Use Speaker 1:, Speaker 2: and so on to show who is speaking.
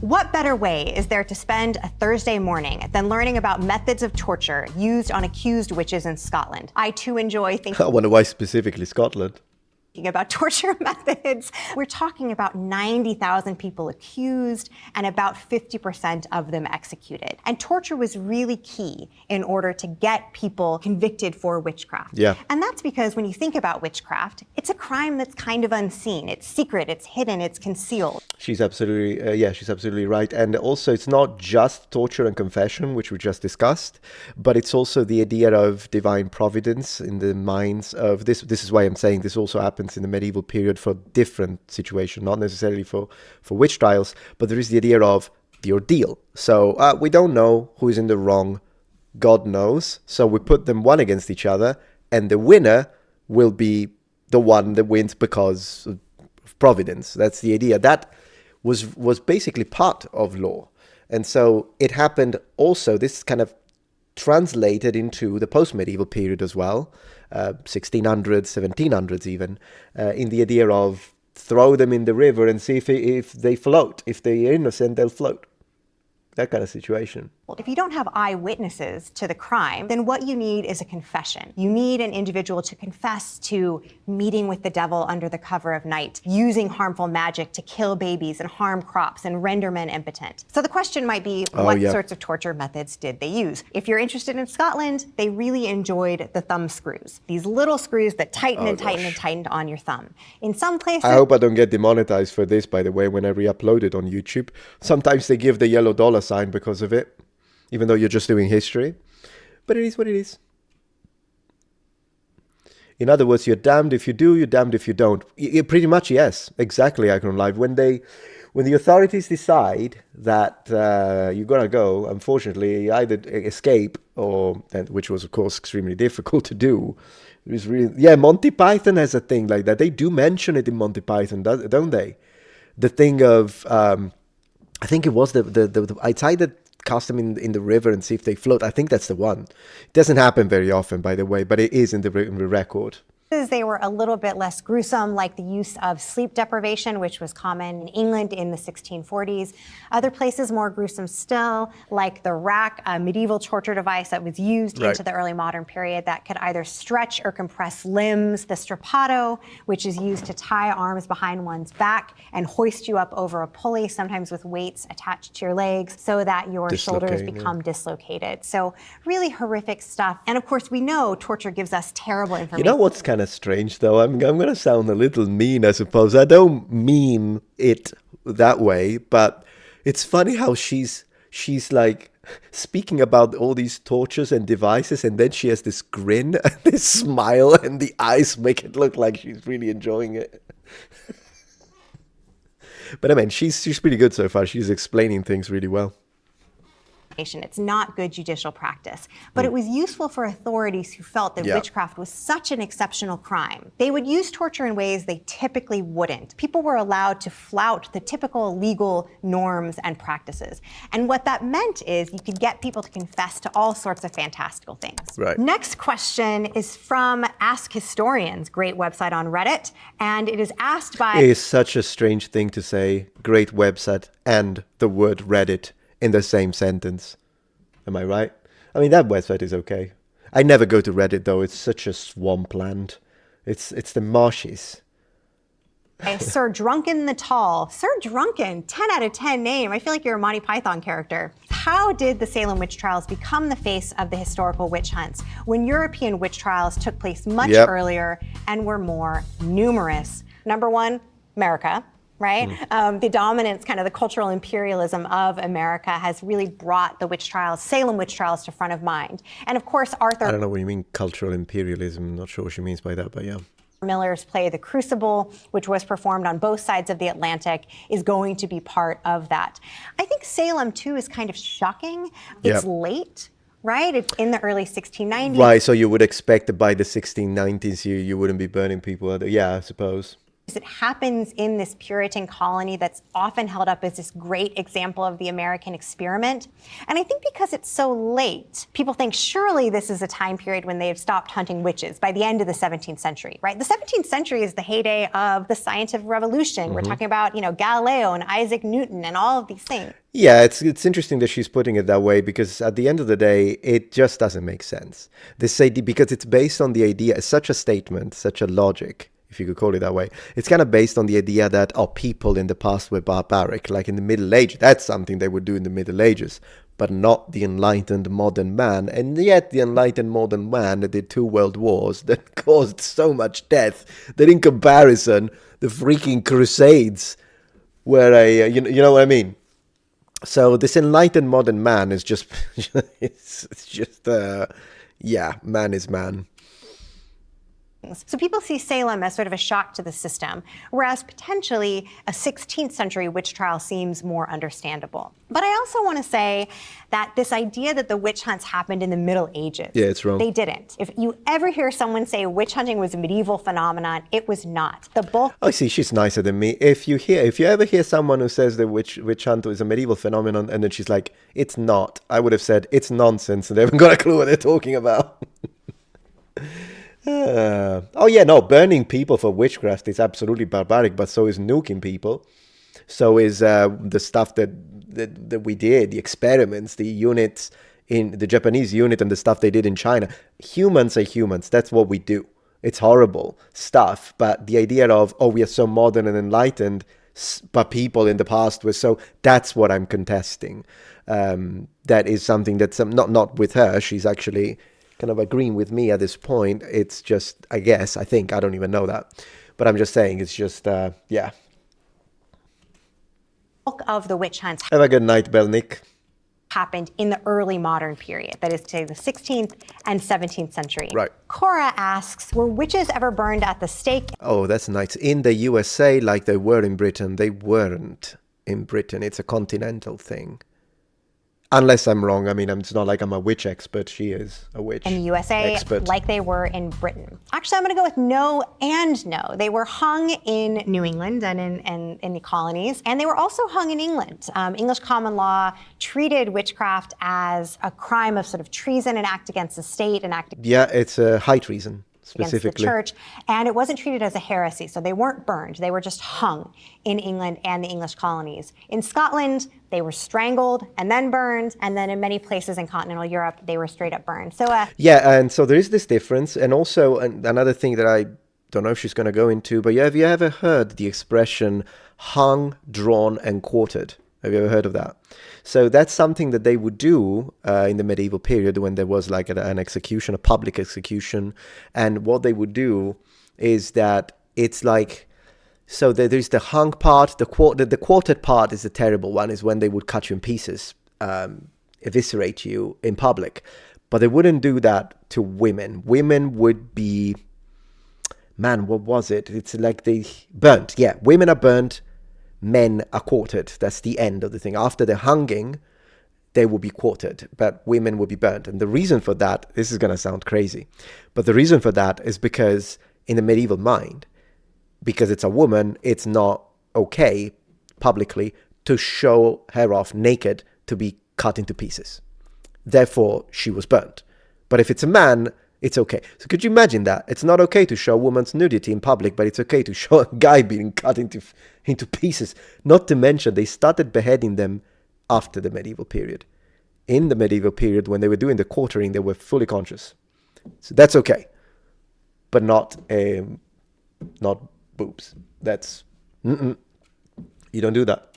Speaker 1: What better way is there to spend a Thursday morning than learning about methods of torture used on accused witches in Scotland? I too enjoy thinking
Speaker 2: I wonder why specifically Scotland.
Speaker 1: about torture methods. We're talking about 90,000 people accused and about 50% of them executed. And torture was really key in order to get people convicted for witchcraft.
Speaker 2: Yeah.
Speaker 1: And that's because when you think about witchcraft, it's a crime that's kind of unseen. It's secret, it's hidden, it's concealed.
Speaker 2: She's absolutely right. And also, it's not just torture and confession, which we just discussed, but it's also the idea of divine providence in the minds of this. This is why I'm saying this also happens in the medieval period for different situations, not necessarily for witch trials, but there is the idea of the ordeal. So we don't know who is in the wrong. God knows. So we put them one against each other, and the winner will be the one that wins because of providence. That's the idea. That was basically part of law. And so it happened also, this kind of translated into the post-medieval period as well, 1600s, 1700s even, in the idea of throw them in the river and see if they float. If they're innocent, they'll float. That kind of situation.
Speaker 1: If you don't have eyewitnesses to the crime, then what you need is a confession. You need an individual to confess to meeting with the devil under the cover of night, using harmful magic to kill babies and harm crops and render men impotent. So the question might be, what sorts of torture methods did they use? If you're interested in Scotland, they really enjoyed the thumb screws. These little screws that tighten and tightened on your thumb. In some places...
Speaker 2: I hope I don't get demonetized for this, by the way, when I re-upload it on YouTube. Sometimes they give the yellow dollar sign because of it, even though you're just doing history. But it is what it is. In other words, you're damned if you do, you're damned if you don't. Pretty much, yes. Exactly, Icon Live. When the authorities decide that you're going to go, unfortunately, you either escape or, which was, of course, extremely difficult to do. It was really, yeah, Monty Python has a thing like that. They do mention it in Monty Python, don't they? The thing of, I think it was I'd either cast them in the river and see if they float. I think that's the one. It doesn't happen very often, by the way, but it is in the record.
Speaker 1: They were a little bit less gruesome, like the use of sleep deprivation, which was common in England in the 1640s. Other places more gruesome still, like the rack, a medieval torture device that was used into the early modern period that could either stretch or compress limbs. The strappato, which is used to tie arms behind one's back and hoist you up over a pulley, sometimes with weights attached to your legs, so that your shoulders become dislocated. So really horrific stuff. And of course, we know torture gives us terrible information.
Speaker 2: You know what's kind of strange, though? I'm going to sound a little mean, I suppose. I don't mean it that way, but it's funny how she's like speaking about all these tortures and devices, and then she has this grin and this smile, and the eyes make it look like she's really enjoying it. But I mean, she's pretty good so far. She's explaining things really well.
Speaker 1: It's not good judicial practice, but it was useful for authorities who felt that witchcraft was such an exceptional crime. They would use torture in ways they typically wouldn't. People were allowed to flout the typical legal norms and practices. And what that meant is you could get people to confess to all sorts of fantastical things.
Speaker 2: Right.
Speaker 1: Next question is from Ask Historians, great website on Reddit, and it is asked by...
Speaker 2: It is such a strange thing to say, great website and the word Reddit in the same sentence. Am I right? I mean, that website is okay. I never go to Reddit, though. It's such a swampland. It's the marshes.
Speaker 1: Sir Drunken the Tall. Sir Drunken, 10 out of 10 name. I feel like you're a Monty Python character. How did the Salem Witch Trials become the face of the historical witch hunts when European witch trials took place much earlier and were more numerous? Number one, America. Right? The dominance, kind of the cultural imperialism of America has really brought the witch trials, Salem witch trials, to front of mind. And of course, Arthur...
Speaker 2: I don't know what you mean, cultural imperialism. I'm not sure what she means by that, but yeah.
Speaker 1: Miller's play, The Crucible, which was performed on both sides of the Atlantic, is going to be part of that. I think Salem, too, is kind of shocking. It's late. Right? It's in the early 1690s.
Speaker 2: Right, so you would expect that by the 1690s you wouldn't be burning people. Yeah, I suppose.
Speaker 1: It happens in this Puritan colony that's often held up as this great example of the American experiment. And I think because it's so late, people think surely this is a time period when they have stopped hunting witches by the end of the 17th century, right? The 17th century is the heyday of the scientific revolution. We're talking about, Galileo and Isaac Newton and all of these things.
Speaker 2: Yeah, it's interesting that she's putting it that way, because at the end of the day, it just doesn't make sense. This idea, because it's based on the idea, such a statement, such a logic, if you could call it that way. It's kind of based on the idea that, people in the past were barbaric, like in the Middle Ages. That's something they would do in the Middle Ages, but not the enlightened modern man. And yet the enlightened modern man did 2 world wars that caused so much death that in comparison, the freaking Crusades were you know what I mean? So this enlightened modern man is just, it's just, man is man.
Speaker 1: So people see Salem as sort of a shock to the system, whereas potentially a 16th century witch trial seems more understandable. But I also want to say that this idea that the witch hunts happened in the Middle Ages,
Speaker 2: yeah, it's wrong.
Speaker 1: They didn't. If you ever hear someone say witch hunting was a medieval phenomenon, it was not. The bulk.
Speaker 2: Oh, see, she's nicer than me. If you ever hear someone who says the witch hunt is a medieval phenomenon, and then she's like, it's not, I would have said it's nonsense, and they haven't got a clue what they're talking about. Burning people for witchcraft is absolutely barbaric, but so is nuking people. So is the stuff that we did, the experiments, the units in the Japanese unit and the stuff they did in China. Humans are humans. That's what we do. It's horrible stuff. But the idea of, we are so modern and enlightened, but people in the past were so, that's what I'm contesting. That is something that's not with her. She's actually kind of agreeing with me at this point. It's just, I don't even know that. But I'm just saying, it's just, yeah.
Speaker 1: Of the witch hunts
Speaker 2: Have a good night, Belnick.
Speaker 1: Happened in the early modern period, that is to say the 16th and 17th century.
Speaker 2: Right.
Speaker 1: Cora asks, were witches ever burned at the stake?
Speaker 2: Oh, that's nice. In the USA, like they were in Britain, they weren't in Britain. It's a continental thing. Unless I'm wrong. I mean, it's not like I'm a witch expert. She is a witch
Speaker 1: in the USA,
Speaker 2: expert.
Speaker 1: Like they were in Britain. Actually, I'm going to go with no and no. They were hung in New England and in the colonies, and they were also hung in England. English common law treated witchcraft as a crime of sort of treason, an act against the state, an act
Speaker 2: it's a high treason. Specifically.
Speaker 1: Against the church, and it wasn't treated as a heresy, so they weren't burned. They were just hung in England and the English colonies. In Scotland, they were strangled and then burned, and then in many places in continental Europe, they were straight up burned. So
Speaker 2: and so there is this difference, and also another thing that I don't know if she's going to go into, but have you ever heard the expression hung, drawn, and quartered? Have you ever heard of that? So that's something that they would do in the medieval period when there was like an execution, a public execution. And what they would do is that it's like, so there's the hung part, the quartered part is the terrible one, is when they would cut you in pieces, eviscerate you in public. But they wouldn't do that to women. Women would be, what was it? It's like they burnt. Yeah, women are burnt. Men are quartered. That's the end of the thing. After the hanging, they will be quartered, but women will be burnt. And the reason for that, this is going to sound crazy, but the reason for that is because in the medieval mind, because it's a woman, it's not okay publicly to show her off naked to be cut into pieces. Therefore, she was burnt. But if it's a man, it's okay. So could you imagine that? It's not okay to show a woman's nudity in public, but it's okay to show a guy being cut into pieces. Not to mention, they started beheading them after the medieval period. In the medieval period, when they were doing the quartering, they were fully conscious. So that's okay. But not boobs. That's, you don't do that.